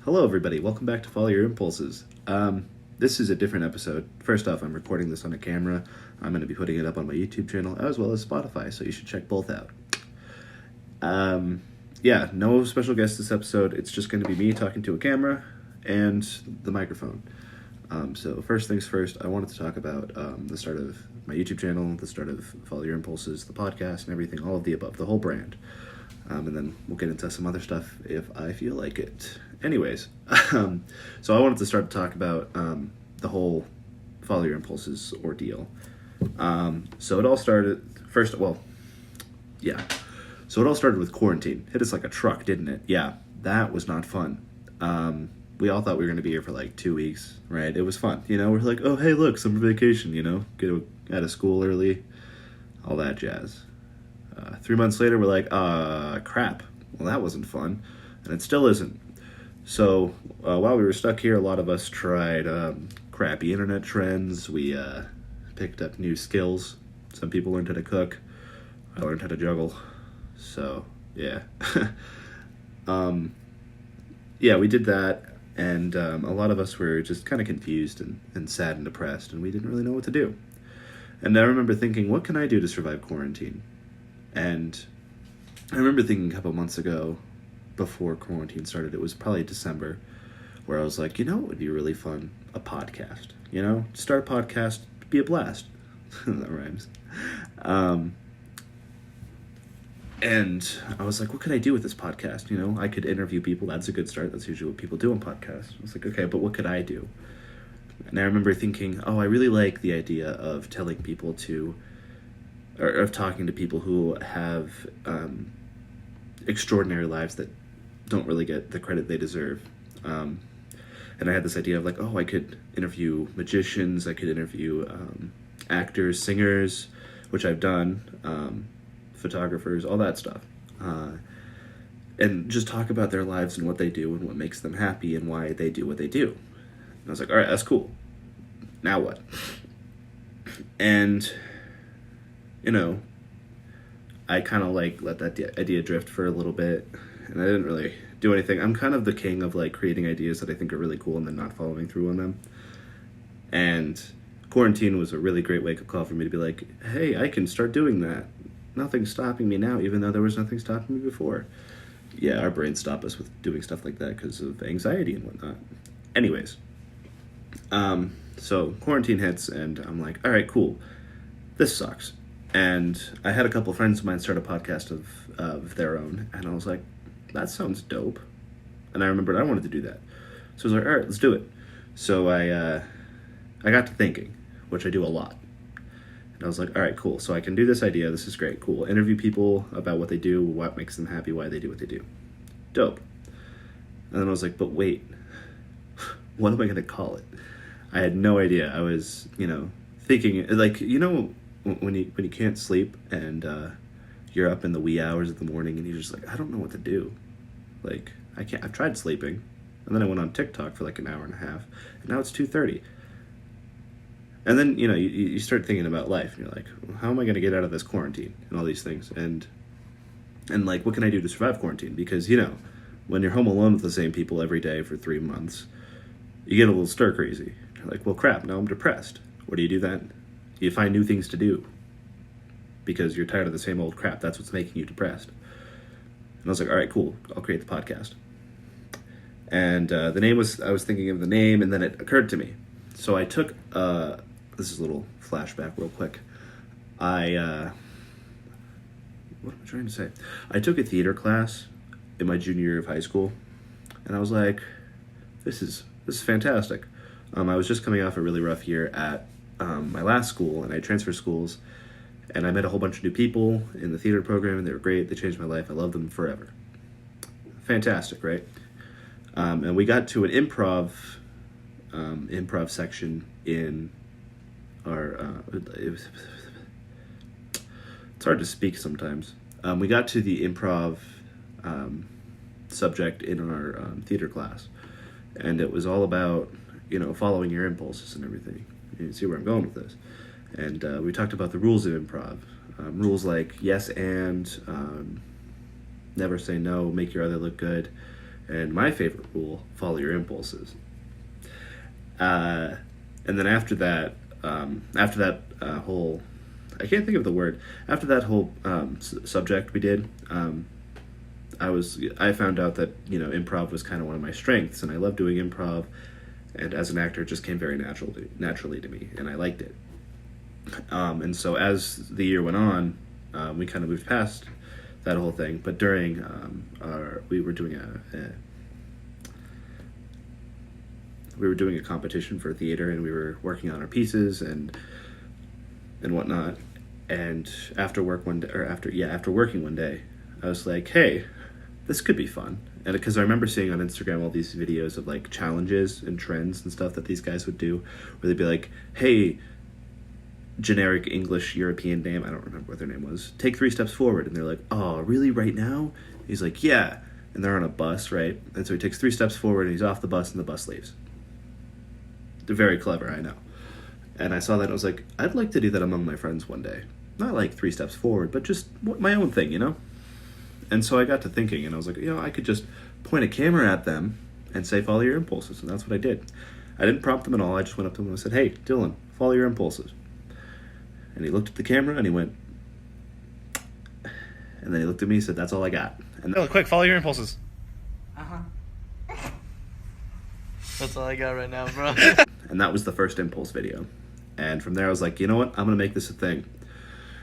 Hello, everybody. Welcome back to Follow Your Impulses. This is a different episode. First off, I'm recording this on a camera. I'm going to be putting it up on my YouTube channel as well as Spotify, so you should check both out. No special guest this episode. It's just going to be me talking to a camera and the microphone. So first things first, I wanted to talk about the start of my YouTube channel, the start of Follow Your Impulses, the podcast, and everything, all of the above, the whole brand. And then we'll get into some other stuff if I feel like it. Anyways, so I wanted to start to talk about the whole Follow Your Impulses ordeal. So it all started with quarantine. Hit us like a truck, didn't it? Yeah, that was not fun. We all thought we were going to be here for like 2 weeks, right? It was fun. We're like, oh, hey, look, summer vacation, get out of school early, all that jazz. 3 months later, we're like, crap. Well, that wasn't fun. And it still isn't. So while we were stuck here, a lot of us tried crappy internet trends. We picked up new skills. Some people learned how to cook. I learned how to juggle. So, yeah. We did that. And a lot of us were just kind of confused and sad and depressed. And we didn't really know what to do. And I remember thinking, what can I do to survive quarantine? And I remember thinking a couple months ago, before quarantine started, it was probably December, where I was like, it would be really fun, a podcast. Start a podcast, be a blast. That rhymes. And I was like, what could I do with this podcast? I could interview people. That's a good start. That's usually what people do on podcasts. I was like, okay, but what could I do? And I remember thinking, I really like the idea of telling people or of talking to people who have extraordinary lives that don't really get the credit they deserve. And I had this idea of like, I could interview magicians, I could interview actors, singers, which I've done, photographers, all that stuff. And just talk about their lives and what they do and what makes them happy and why they do what they do. And I was like, all right, that's cool. Now what? And I kind of let that idea drift for a little bit, and I didn't really do anything. I'm kind of the king of creating ideas that I think are really cool and then not following through on them. And quarantine was a really great wake-up call for me to be like, hey, I can start doing that. Nothing's stopping me now, even though there was nothing stopping me before. Yeah, our brains stop us with doing stuff like that because of anxiety and whatnot. Anyways, so quarantine hits, and I'm like, all right, cool. This sucks. And I had a couple friends of mine start a podcast of their own, and I was like, that sounds dope. And I remembered I wanted to do that. So I was like, all right, let's do it. So I got to thinking, which I do a lot. And I was like, all right, cool. So I can do this idea. This is great. Cool. Interview people about what they do, what makes them happy, why they do what they do. Dope. And then I was like, but wait, what am I going to call it? I had no idea. I was, thinking, when you can't sleep and you're up in the wee hours of the morning and you're just like, I don't know what to do. I've tried sleeping, and then I went on TikTok for an hour and a half, and now it's 2:30. And then, you start thinking about life, and you're like, well, how am I going to get out of this quarantine and all these things? And what can I do to survive quarantine? Because, when you're home alone with the same people every day for 3 months, you get a little stir crazy. You're like, well, crap, now I'm depressed. What do you do then? You find new things to do because you're tired of the same old crap. That's what's making you depressed. And I was like, all right, cool. I'll create the podcast. And I was thinking of the name, and then it occurred to me. So I took, this is a little flashback real quick. What am I trying to say? I took a theater class in my junior year of high school, and I was like, this is fantastic. I was just coming off a really rough year at my last school, and I transferred schools, and I met a whole bunch of new people in the theater program, and they were great. They changed my life. I love them forever. Fantastic, right? And we got to an improv section in our it's hard to speak sometimes. We got to the improv subject in our theater class, and it was all about following your impulses and everything. You see where I'm going with this. And we talked about the rules of improv. Rules like yes and, never say no, make your other look good, And my favorite rule: follow your impulses. And then after that whole, I can't think of the word. After that whole subject we did, I found out that, you know, improv was kind of one of my strengths, and I love doing improv. And as an actor, it just came very naturally to me, and I liked it. And so as the year went on, we kind of moved past that whole thing. But during we were doing a competition for theater, and we were working on our pieces and whatnot. And after working one day, I was like, hey, this could be fun. And because I remember seeing on Instagram all these videos of like challenges and trends and stuff that these guys would do, where they'd be like, hey, generic English European name, I don't remember what their name was, take 3 steps forward. And they're like, oh, really, right now? He's like, yeah. And they're on a bus, right? And so he takes 3 steps forward, and he's off the bus, and the bus leaves. They're very clever, I know. And I saw that, and I was like, I'd like to do that among my friends one day. Not like 3 steps forward, but just my own thing, you know? And so I got to thinking, and I was like, you know, I could just point a camera at them and say, follow your impulses. And that's what I did. I didn't prompt them at all. I just went up to him and I said, hey, Dylan, follow your impulses. And he looked at the camera and he went, and then he looked at me and said, that's all I got. And Dylan, quick, follow your impulses. Uh-huh. That's all I got right now, bro. And that was the first impulse video. And from there I was like, you know what? I'm going to make this a thing.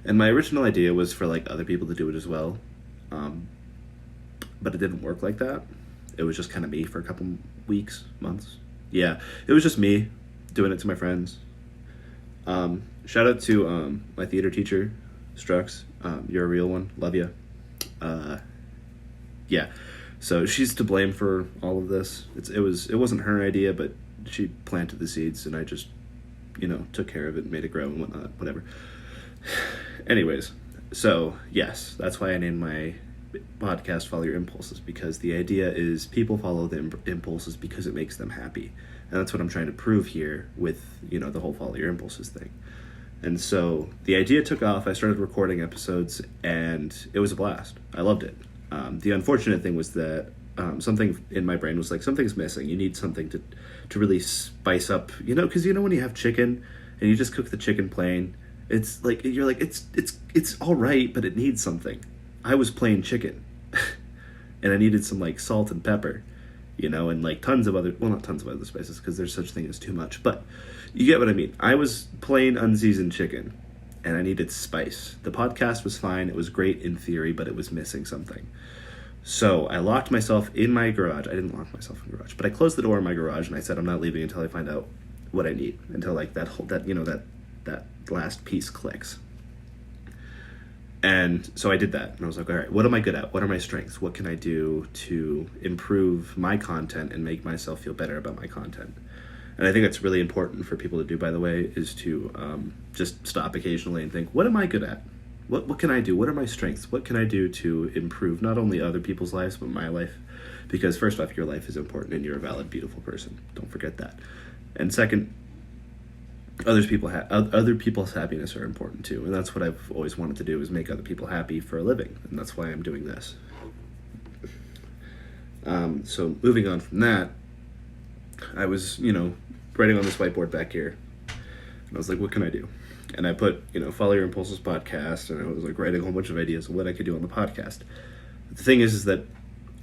And my original idea was for like other people to do it as well. But it didn't work like that. It was just kind of me for a couple weeks, months. Yeah, it was just me doing it to my friends. Shout out to my theater teacher, Strux. You're a real one. Love you. Yeah, so she's to blame for all of this. It wasn't her idea, but she planted the seeds, and I just, you know, took care of it, made it grow and whatnot, whatever. Anyways, so yes, that's why I named my podcast Follow Your Impulses, because the idea is people follow the impulses because it makes them happy. And that's what I'm trying to prove here with, you know, the whole Follow Your Impulses thing. And so the idea took off. I started recording episodes, and it was a blast. I loved it. The unfortunate thing was that something in my brain was like, something's missing. You need something to really spice up, you know, because, you know, when you have chicken and you just cook the chicken plain, it's like, you're like, it's all right, but it needs something. I was plain chicken, and I needed some like salt and pepper, you know, and like not tons of other spices, because there's such thing as too much, but you get what I mean. I was plain unseasoned chicken, and I needed spice. The podcast was fine. It was great in theory, but it was missing something. So I locked myself in my garage. I didn't lock myself in the garage, but I closed the door in my garage, and I said, I'm not leaving until I find out what I need, until like that last piece clicks. And so I did that, and I was like, all right, what am I good at? What are my strengths? What can I do to improve my content and make myself feel better about my content? And I think that's really important for people to do, by the way, is to just stop occasionally and think, what am I good at? What can I do? What are my strengths? What can I do to improve not only other people's lives, but my life? Because first off, your life is important, and you're a valid, beautiful person. Don't forget that. And second, other people's happiness are important too, and that's what I've always wanted to do, is make other people happy for a living, and that's why I'm doing this. So moving on from that, I was, you know, writing on this whiteboard back here, and I was like, what can I do? And I put, you know, Follow Your Impulses podcast, and I was like writing a whole bunch of ideas of what I could do on the podcast. The thing is that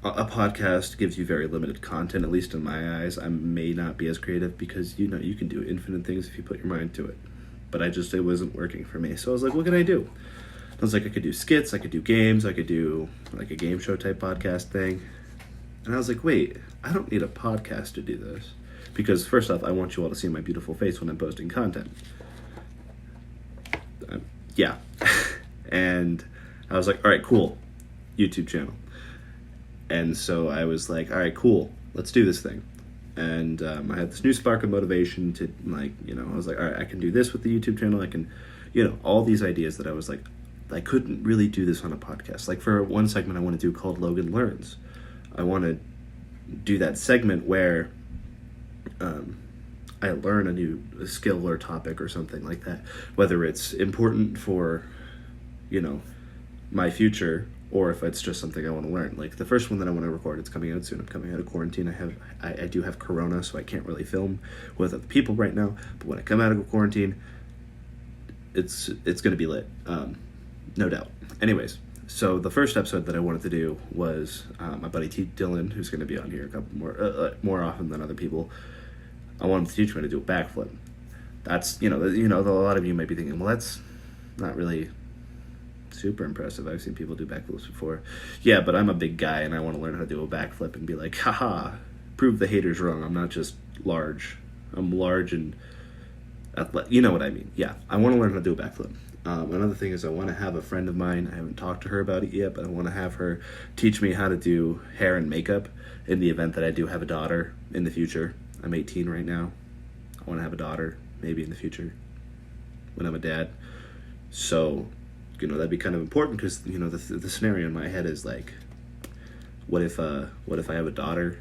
a podcast gives you very limited content, at least in my eyes. I may not be as creative, because, you know, you can do infinite things if you put your mind to it. But it wasn't working for me. So I was like, what can I do? I was like, I could do skits, I could do games, I could do like a game show type podcast thing. And I was like, wait, I don't need a podcast to do this. Because first off, I want you all to see my beautiful face when I'm posting content. Yeah. And I was like, all right, cool. YouTube channel. And so I was like, all right, cool, let's do this thing. And I had this new spark of motivation to, like, you know, I was like, all right, I can do this with the YouTube channel. I can, you know, all these ideas that I was like, I couldn't really do this on a podcast. Like, for one segment I want to do called Logan Learns. I want to do that segment where I learn a new skill or topic or something like that, whether it's important for, you know, my future, or if it's just something I want to learn. Like the first one that I want to record, it's coming out soon. I'm coming out of quarantine. I do have corona, so I can't really film with other people right now. But when I come out of quarantine, it's going to be lit, no doubt. Anyways, so the first episode that I wanted to do was my buddy T. Dylan, who's going to be on here a couple more often than other people. I want him to teach me how to do a backflip. That's a lot of you might be thinking, well, that's not really super impressive. I've seen people do backflips before. Yeah, but I'm a big guy and I want to learn how to do a backflip and be like, haha, prove the haters wrong. I'm not just large. I'm large and athletic. You know what I mean? Yeah, I want to learn how to do a backflip. Another thing is I want to have a friend of mine. I haven't talked to her about it yet, but I want to have her teach me how to do hair and makeup in the event that I do have a daughter in the future. I'm 18 right now. I want to have a daughter maybe in the future when I'm a dad. So, that'd be kind of important because, the scenario in my head is like, what if I have a daughter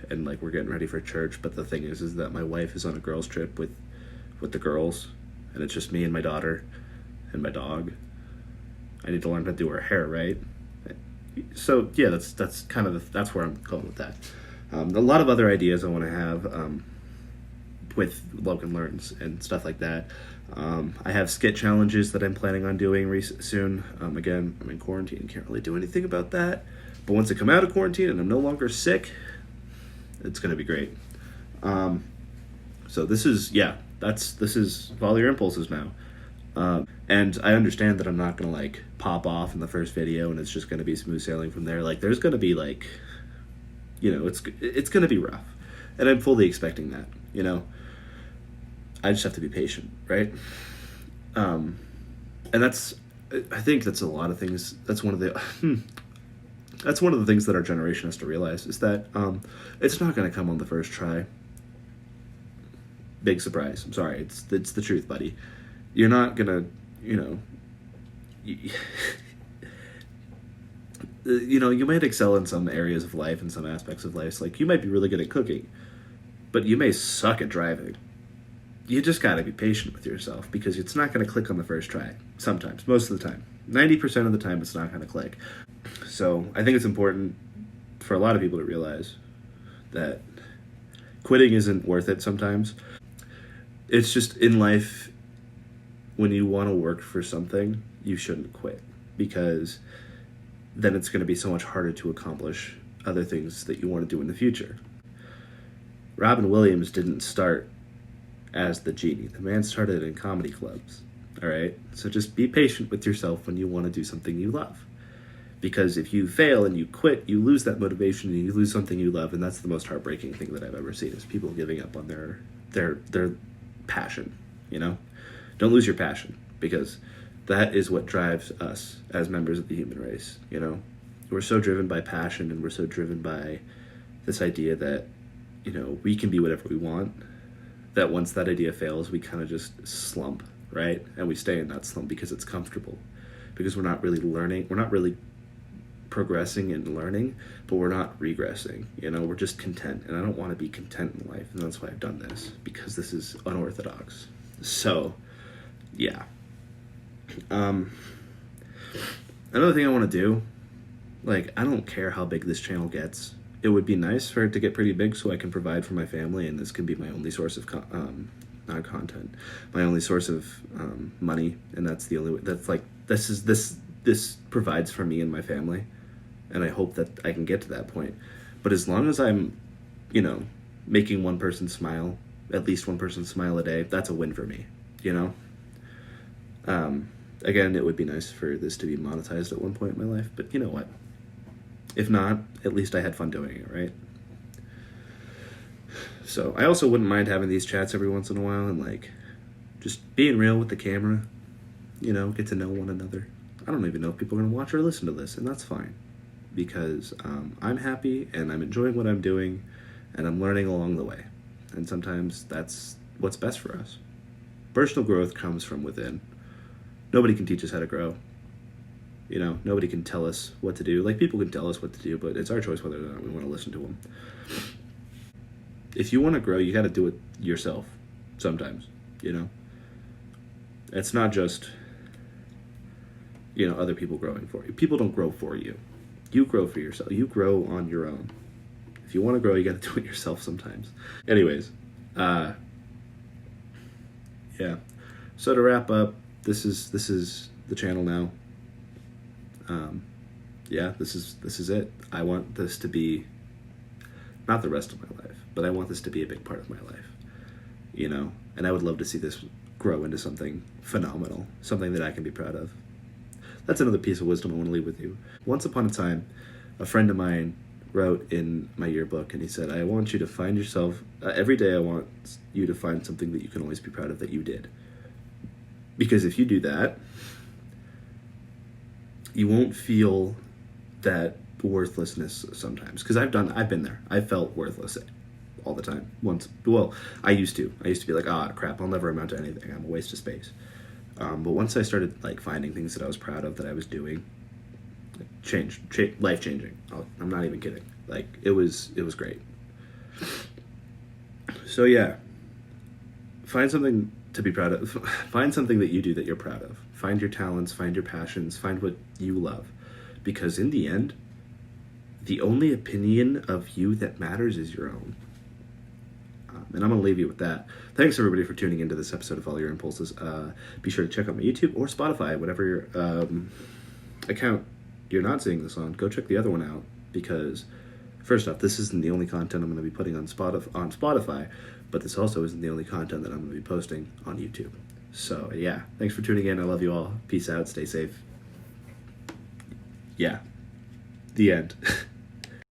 and like we're getting ready for church, but the thing is that my wife is on a girls trip with the girls and it's just me and my daughter and my dog. I need to learn how to do her hair, right? So yeah, that's kind of that's where I'm going with that. A lot of other ideas I want to have with Logan Learns and stuff like that. I have skit challenges that I'm planning on doing soon. Again, I'm in quarantine, can't really do anything about that. But once I come out of quarantine and I'm no longer sick, it's going to be great. So this is Follow Your Impulses now. And I understand that I'm not going to like pop off in the first video and it's just going to be smooth sailing from there. Like there's going to be like, it's going to be rough. And I'm fully expecting that, I just have to be patient, right? And I think that's a lot of things. That's one of the things that our generation has to realize is that it's not going to come on the first try. Big surprise. I'm sorry. It's the truth, buddy. You're not going to, you might excel in some areas of life and some aspects of life. Like you might be really good at cooking, but you may suck at driving. You just got to be patient with yourself because it's not going to click on the first try. Sometimes, most of the time. 90% of the time, it's not going to click. So I think it's important for a lot of people to realize that quitting isn't worth it sometimes. It's just in life, when you want to work for something, you shouldn't quit because then it's going to be so much harder to accomplish other things that you want to do in the future. Robin Williams didn't start as the genie. The man started in comedy clubs, all right? So just be patient with yourself when you want to do something you love. Because if you fail and you quit, you lose that motivation and you lose something you love, and that's the most heartbreaking thing that I've ever seen is people giving up on their passion, Don't lose your passion because that is what drives us as members of the human race, We're so driven by passion and we're so driven by this idea that, we can be whatever we want, that once that idea fails, we kind of just slump, right? And we stay in that slump because it's comfortable, because we're not really learning, we're not really progressing and learning, but we're not regressing, we're just content, and I don't want to be content in life, and that's why I've done this, because this is unorthodox. So, yeah. Another thing I want to do, I don't care how big this channel gets. It would be nice for it to get pretty big so I can provide for my family, and this can be my only source of not content, my only source of money, and that's the only way. That's this provides for me and my family, and I hope that I can get to that point. But as long as I'm, making one person smile, at least one person smile a day, that's a win for me. Again, it would be nice for this to be monetized at one point in my life, but you know what? If not, at least I had fun doing it, right? So I also wouldn't mind having these chats every once in a while and just being real with the camera, get to know one another. I don't even know if people are going to watch or listen to this, and that's fine because I'm happy and I'm enjoying what I'm doing and I'm learning along the way. And sometimes that's what's best for us. Personal growth comes from within. Nobody can teach us how to grow. Nobody can tell us what to do. People can tell us what to do, but it's our choice whether or not we want to listen to them. If you want to grow, you got to do it yourself sometimes, It's not just, other people growing for you. People don't grow for you. You grow for yourself. You grow on your own. If you want to grow, you got to do it yourself sometimes. Anyways, yeah. So to wrap up, this is the channel now. Yeah, this is it. I want this to be not the rest of my life, but I want this to be a big part of my life. And I would love to see this grow into something phenomenal, something that I can be proud of. That's another piece of wisdom I want to leave with you. Once upon a time, a friend of mine wrote in my yearbook, and he said, I want you to find yourself, every day I want you to find something that you can always be proud of that you did. Because if you do that, you won't feel that worthlessness sometimes. Because I've been there. I felt worthless all the time. I used to be like, crap, I'll never amount to anything. I'm a waste of space. But once I started finding things that I was proud of that I was doing, life changing. I'm not even kidding. It was great. So yeah, find something to be proud of. Find something that you do that you're proud of. Find your talents, find your passions, find what you love. Because in the end, the only opinion of you that matters is your own. And I'm going to leave you with that. Thanks, everybody, for tuning into this episode of Follow Your Impulses. Be sure to check out my YouTube or Spotify, whatever your account you're not seeing this on. Go check the other one out, because, first off, this isn't the only content I'm going to be putting on Spotify, but this also isn't the only content that I'm going to be posting on YouTube. So, yeah, thanks for tuning in. I love you all. Peace out. Stay safe. Yeah. The end.